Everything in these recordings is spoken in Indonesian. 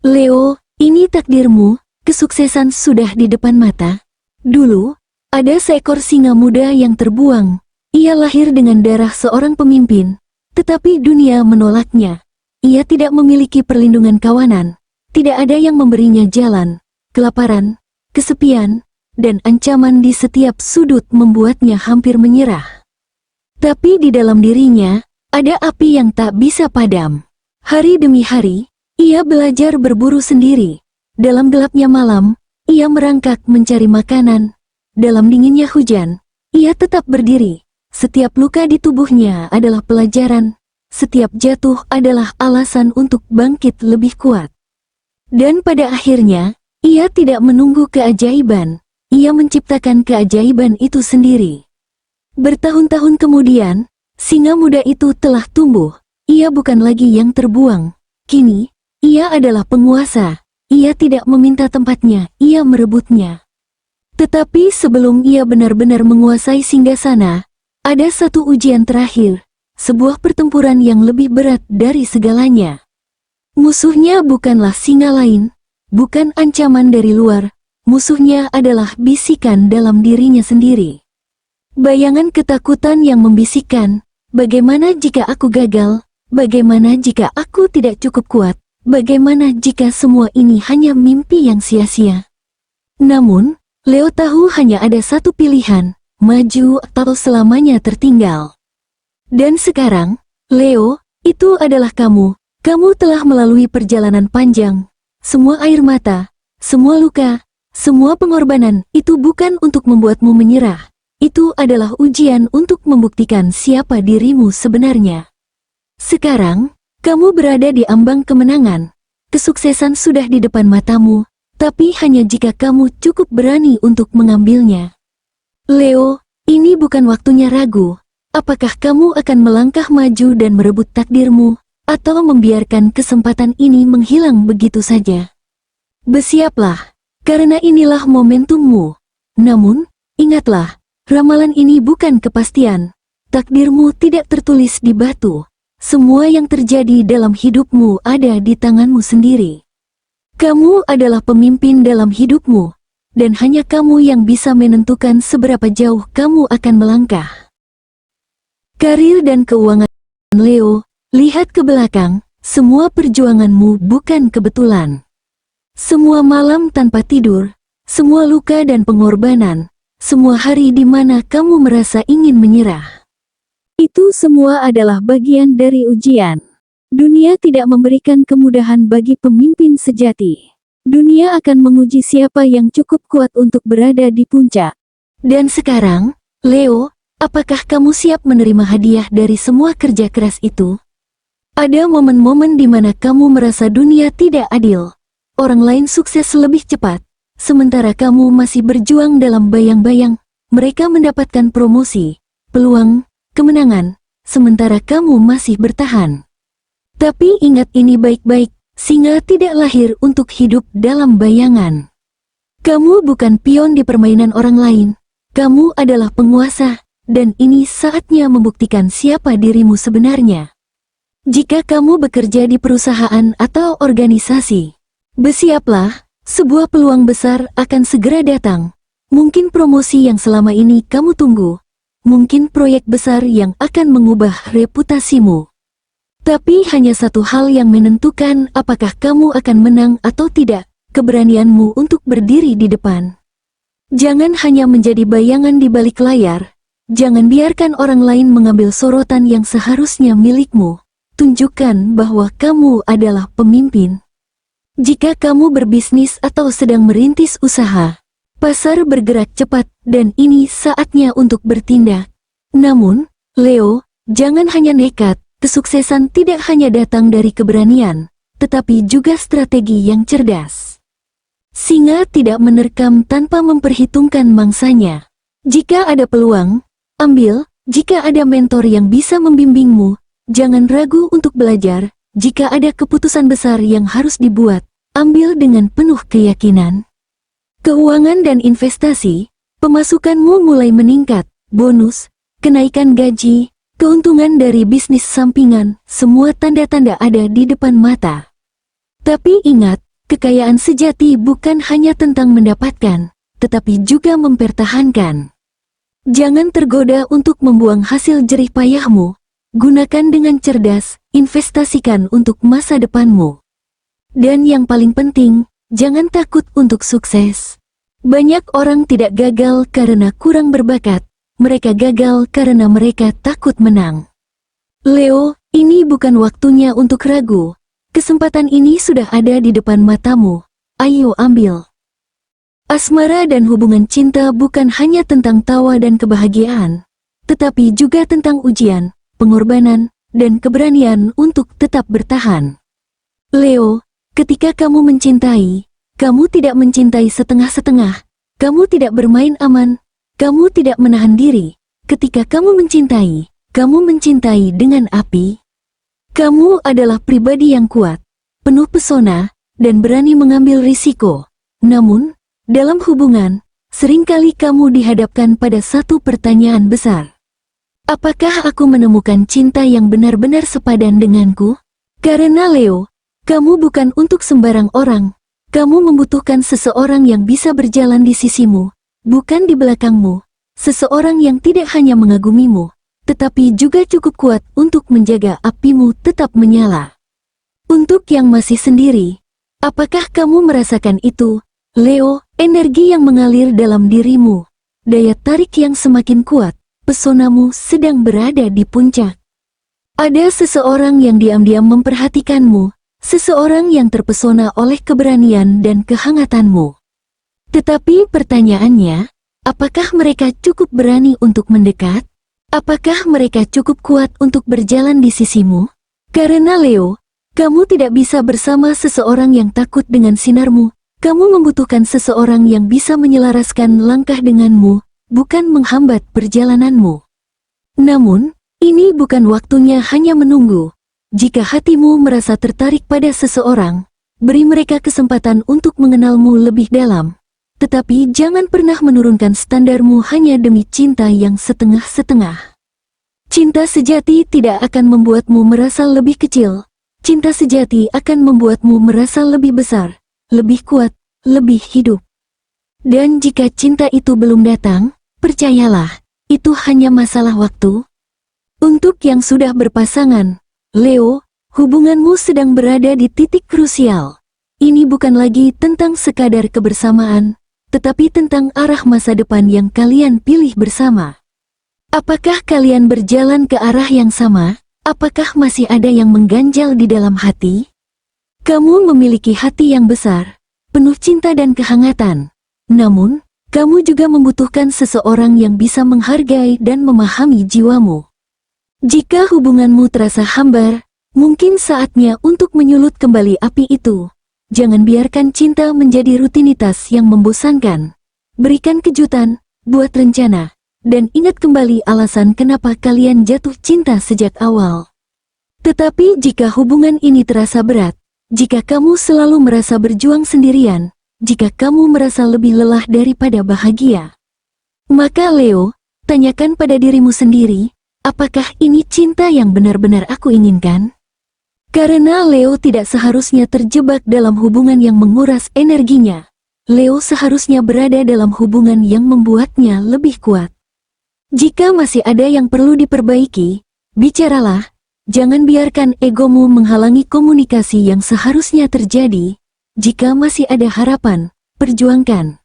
Leo, ini takdirmu, kesuksesan sudah di depan mata. Dulu, ada seekor singa muda yang terbuang. Ia lahir dengan darah seorang pemimpin, tetapi dunia menolaknya. Ia tidak memiliki perlindungan kawanan, tidak ada yang memberinya jalan. Kelaparan, kesepian, dan ancaman di setiap sudut membuatnya hampir menyerah. Tapi di dalam dirinya, ada api yang tak bisa padam. Hari demi hari, ia belajar berburu sendiri. Dalam gelapnya malam, ia merangkak mencari makanan. Dalam dinginnya hujan, ia tetap berdiri. Setiap luka di tubuhnya adalah pelajaran. Setiap jatuh adalah alasan untuk bangkit lebih kuat. Dan pada akhirnya, ia tidak menunggu keajaiban. Ia menciptakan keajaiban itu sendiri. Bertahun-tahun kemudian, singa muda itu telah tumbuh. Ia bukan lagi yang terbuang. Kini, ia adalah penguasa. Ia tidak meminta tempatnya, ia merebutnya. Tetapi sebelum ia benar-benar menguasai singgasana, ada satu ujian terakhir, sebuah pertempuran yang lebih berat dari segalanya. Musuhnya bukanlah singa lain, bukan ancaman dari luar, musuhnya adalah bisikan dalam dirinya sendiri. Bayangan ketakutan yang membisikkan, bagaimana jika aku gagal, bagaimana jika aku tidak cukup kuat, bagaimana jika semua ini hanya mimpi yang sia-sia. Namun, Leo tahu hanya ada satu pilihan, maju atau selamanya tertinggal. Dan sekarang, Leo, itu adalah kamu. Kamu telah melalui perjalanan panjang. Semua air mata, semua luka, semua pengorbanan itu bukan untuk membuatmu menyerah. Itu adalah ujian untuk membuktikan siapa dirimu sebenarnya. Sekarang, kamu berada di ambang kemenangan. Kesuksesan sudah di depan matamu. Tapi hanya jika kamu cukup berani untuk mengambilnya. Leo, ini bukan waktunya ragu. Apakah kamu akan melangkah maju dan merebut takdirmu, atau membiarkan kesempatan ini menghilang begitu saja? Bersiaplah, karena inilah momentummu. Namun, ingatlah, ramalan ini bukan kepastian. Takdirmu tidak tertulis di batu. Semua yang terjadi dalam hidupmu ada di tanganmu sendiri. Kamu adalah pemimpin dalam hidupmu, dan hanya kamu yang bisa menentukan seberapa jauh kamu akan melangkah. Karir dan keuangan Leo, lihat ke belakang, semua perjuanganmu bukan kebetulan. Semua malam tanpa tidur, semua luka dan pengorbanan, semua hari di mana kamu merasa ingin menyerah. Itu semua adalah bagian dari ujian. Dunia tidak memberikan kemudahan bagi pemimpin sejati. Dunia akan menguji siapa yang cukup kuat untuk berada di puncak. Dan sekarang, Leo, apakah kamu siap menerima hadiah dari semua kerja keras itu? Ada momen-momen di mana kamu merasa dunia tidak adil. Orang lain sukses lebih cepat, sementara kamu masih berjuang dalam bayang-bayang. Mereka mendapatkan promosi, peluang, kemenangan, sementara kamu masih bertahan. Tapi ingat ini baik-baik, singa tidak lahir untuk hidup dalam bayangan. Kamu bukan pion di permainan orang lain, kamu adalah penguasa, dan ini saatnya membuktikan siapa dirimu sebenarnya. Jika kamu bekerja di perusahaan atau organisasi, bersiaplah, sebuah peluang besar akan segera datang. Mungkin promosi yang selama ini kamu tunggu, mungkin proyek besar yang akan mengubah reputasimu. Tapi hanya satu hal yang menentukan apakah kamu akan menang atau tidak, keberanianmu untuk berdiri di depan. Jangan hanya menjadi bayangan di balik layar, jangan biarkan orang lain mengambil sorotan yang seharusnya milikmu. Tunjukkan bahwa kamu adalah pemimpin. Jika kamu berbisnis atau sedang merintis usaha, pasar bergerak cepat dan ini saatnya untuk bertindak. Namun, Leo, jangan hanya nekat. Kesuksesan tidak hanya datang dari keberanian, tetapi juga strategi yang cerdas. Singa tidak menerkam tanpa memperhitungkan mangsanya. Jika ada peluang, ambil. Jika ada mentor yang bisa membimbingmu, jangan ragu untuk belajar. Jika ada keputusan besar yang harus dibuat, ambil dengan penuh keyakinan. Keuangan dan investasi, pemasukanmu mulai meningkat, bonus, kenaikan gaji, keuntungan dari bisnis sampingan, semua tanda-tanda ada di depan mata. Tapi ingat, kekayaan sejati bukan hanya tentang mendapatkan, tetapi juga mempertahankan. Jangan tergoda untuk membuang hasil jerih payahmu. Gunakan dengan cerdas, investasikan untuk masa depanmu. Dan yang paling penting, jangan takut untuk sukses. Banyak orang tidak gagal karena kurang berbakat, mereka gagal karena mereka takut menang. Leo, ini bukan waktunya untuk ragu. Kesempatan ini sudah ada di depan matamu. Ayo ambil. Asmara dan hubungan cinta bukan hanya tentang tawa dan kebahagiaan, tetapi juga tentang ujian, pengorbanan, dan keberanian untuk tetap bertahan. Leo, ketika kamu mencintai, kamu tidak mencintai setengah-setengah, kamu tidak bermain aman, kamu tidak menahan diri. Ketika kamu mencintai dengan api. Kamu adalah pribadi yang kuat, penuh pesona, dan berani mengambil risiko. Namun, dalam hubungan, seringkali kamu dihadapkan pada satu pertanyaan besar. Apakah aku menemukan cinta yang benar-benar sepadan denganku? Karena Leo, kamu bukan untuk sembarang orang. Kamu membutuhkan seseorang yang bisa berjalan di sisimu, bukan di belakangmu. Seseorang yang tidak hanya mengagumimu, tetapi juga cukup kuat untuk menjaga apimu tetap menyala. Untuk yang masih sendiri, apakah kamu merasakan itu, Leo? Energi yang mengalir dalam dirimu, daya tarik yang semakin kuat, pesonamu sedang berada di puncak. Ada seseorang yang diam-diam memperhatikanmu, seseorang yang terpesona oleh keberanian dan kehangatanmu. Tetapi pertanyaannya, apakah mereka cukup berani untuk mendekat? Apakah mereka cukup kuat untuk berjalan di sisimu? Karena Leo, kamu tidak bisa bersama seseorang yang takut dengan sinarmu. Kamu membutuhkan seseorang yang bisa menyelaraskan langkah denganmu, bukan menghambat perjalananmu. Namun, ini bukan waktunya hanya menunggu. Jika hatimu merasa tertarik pada seseorang, beri mereka kesempatan untuk mengenalmu lebih dalam. Tetapi jangan pernah menurunkan standarmu hanya demi cinta yang setengah-setengah. Cinta sejati tidak akan membuatmu merasa lebih kecil. Cinta sejati akan membuatmu merasa lebih besar, lebih kuat, lebih hidup. Dan jika cinta itu belum datang, percayalah, itu hanya masalah waktu. Untuk yang sudah berpasangan, Leo, hubunganmu sedang berada di titik krusial. Ini bukan lagi tentang sekadar kebersamaan, tetapi tentang arah masa depan yang kalian pilih bersama. Apakah kalian berjalan ke arah yang sama? Apakah masih ada yang mengganjal di dalam hati? Kamu memiliki hati yang besar, penuh cinta dan kehangatan. Namun, kamu juga membutuhkan seseorang yang bisa menghargai dan memahami jiwamu. Jika hubunganmu terasa hambar, mungkin saatnya untuk menyulut kembali api itu. Jangan biarkan cinta menjadi rutinitas yang membosankan. Berikan kejutan, buat rencana, dan ingat kembali alasan kenapa kalian jatuh cinta sejak awal. Tetapi jika hubungan ini terasa berat, jika kamu selalu merasa berjuang sendirian, jika kamu merasa lebih lelah daripada bahagia, maka Leo, tanyakan pada dirimu sendiri, apakah ini cinta yang benar-benar aku inginkan? Karena Leo tidak seharusnya terjebak dalam hubungan yang menguras energinya. Leo seharusnya berada dalam hubungan yang membuatnya lebih kuat. Jika masih ada yang perlu diperbaiki, bicaralah. Jangan biarkan egomu menghalangi komunikasi yang seharusnya terjadi. Jika masih ada harapan, perjuangkan.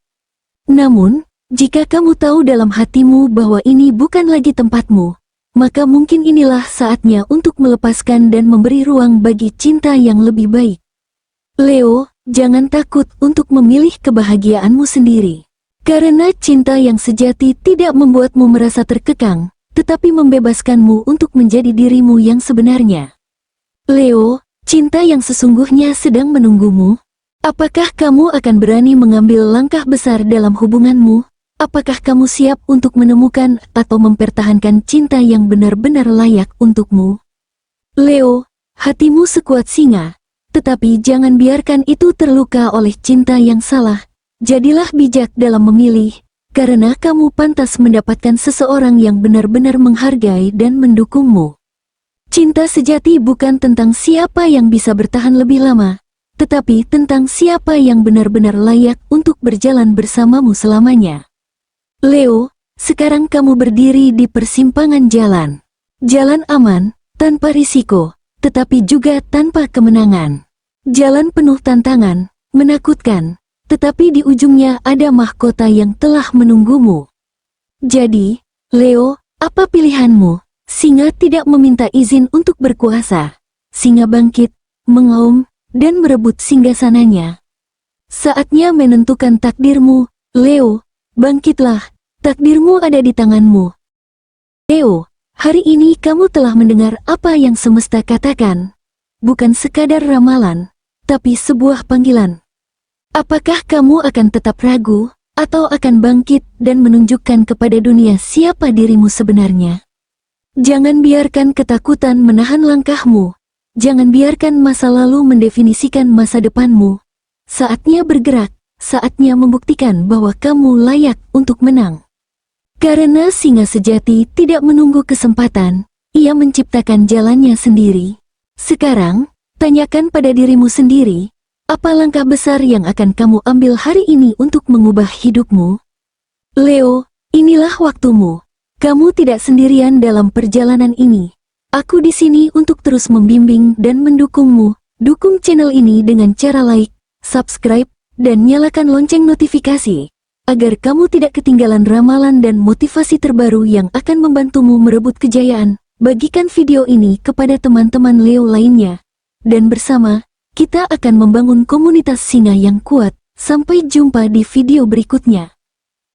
Namun, jika kamu tahu dalam hatimu bahwa ini bukan lagi tempatmu, maka mungkin inilah saatnya untuk melepaskan dan memberi ruang bagi cinta yang lebih baik. Leo, jangan takut untuk memilih kebahagiaanmu sendiri. Karena cinta yang sejati tidak membuatmu merasa terkekang, tetapi membebaskanmu untuk menjadi dirimu yang sebenarnya. Leo, cinta yang sesungguhnya sedang menunggumu. Apakah kamu akan berani mengambil langkah besar dalam hubunganmu? Apakah kamu siap untuk menemukan atau mempertahankan cinta yang benar-benar layak untukmu? Leo, hatimu sekuat singa, tetapi jangan biarkan itu terluka oleh cinta yang salah. Jadilah bijak dalam memilih, karena kamu pantas mendapatkan seseorang yang benar-benar menghargai dan mendukungmu. Cinta sejati bukan tentang siapa yang bisa bertahan lebih lama, tetapi tentang siapa yang benar-benar layak untuk berjalan bersamamu selamanya. Leo, sekarang kamu berdiri di persimpangan jalan. Jalan aman, tanpa risiko, tetapi juga tanpa kemenangan. Jalan penuh tantangan, menakutkan, tetapi di ujungnya ada mahkota yang telah menunggumu. Jadi, Leo, apa pilihanmu? Singa tidak meminta izin untuk berkuasa. Singa bangkit, mengaum, dan merebut singgasananya. Saatnya menentukan takdirmu, Leo, bangkitlah, takdirmu ada di tanganmu. Leo, hari ini kamu telah mendengar apa yang semesta katakan. Bukan sekadar ramalan, tapi sebuah panggilan. Apakah kamu akan tetap ragu, atau akan bangkit dan menunjukkan kepada dunia siapa dirimu sebenarnya? Jangan biarkan ketakutan menahan langkahmu. Jangan biarkan masa lalu mendefinisikan masa depanmu. Saatnya bergerak, saatnya membuktikan bahwa kamu layak untuk menang. Karena singa sejati tidak menunggu kesempatan, ia menciptakan jalannya sendiri. Sekarang, tanyakan pada dirimu sendiri, apa langkah besar yang akan kamu ambil hari ini untuk mengubah hidupmu? Leo, inilah waktumu. Kamu tidak sendirian dalam perjalanan ini. Aku di sini untuk terus membimbing dan mendukungmu. Dukung channel ini dengan cara like, subscribe, dan nyalakan lonceng notifikasi, agar kamu tidak ketinggalan ramalan dan motivasi terbaru yang akan membantumu merebut kejayaan. Bagikan video ini kepada teman-teman Leo lainnya. Dan bersama, kita akan membangun komunitas singa yang kuat. Sampai jumpa di video berikutnya.